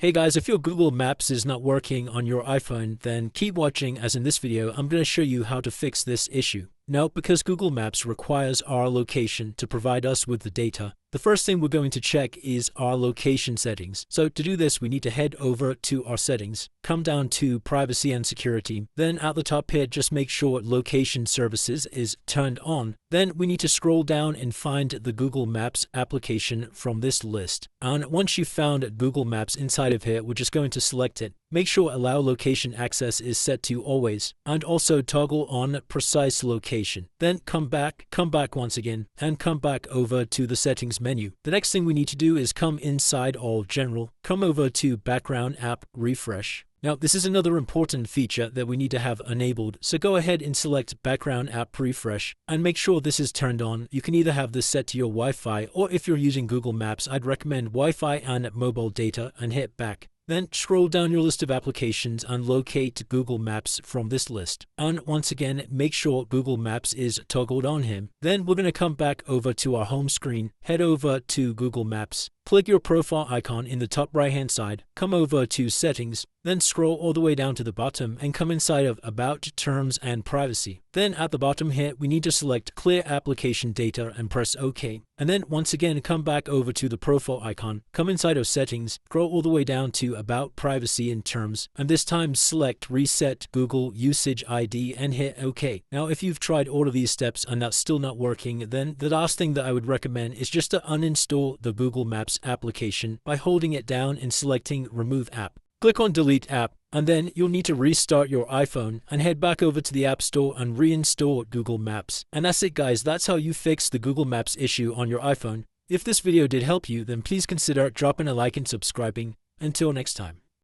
Hey guys, if your Google Maps is not working on your iPhone, then keep watching, as in this video I'm going to show you how to fix this issue. Now, because Google Maps requires our location to provide us with the data, the first thing we're going to check is our location settings. So to do this, we need to head over to our settings, come down to privacy and security. Then at the top here, just make sure location services is turned on. Then we need to scroll down and find the Google Maps application from this list. And once you've found Google Maps inside of here, we're just going to select it. Make sure allow location access is set to always, and also toggle on precise location. Then come back once again, and come back over to the settings menu. The next thing we need to do is come inside all general, come over to background app refresh. Now, this is another important feature that we need to have enabled, so go ahead and select background app refresh and make sure this is turned on. You can either have this set to your Wi-Fi, or if you're using Google Maps, I'd recommend Wi-Fi and mobile data and hit back. Then scroll down your list of applications and locate Google Maps from this list. And once again, make sure Google Maps is toggled on here. Then we're going to come back over to our home screen, head over to Google Maps, click your profile icon in the top right hand side, come over to settings, then scroll all the way down to the bottom and come inside of About, Terms and Privacy. Then at the bottom here, we need to select Clear Application Data and press OK. And then once again, come back over to the profile icon, come inside of Settings, scroll all the way down to About, Privacy and Terms, and this time select Reset Google Usage ID and hit OK. Now, if you've tried all of these steps and that's still not working, then the last thing that I would recommend is just to uninstall the Google Maps application by holding it down and selecting Remove App. Click on Delete App, and then you'll need to restart your iPhone and head back over to the App Store and reinstall Google Maps. And that's it guys, that's how you fix the Google Maps issue on your iPhone. If this video did help you, then please consider dropping a like and subscribing. Until next time.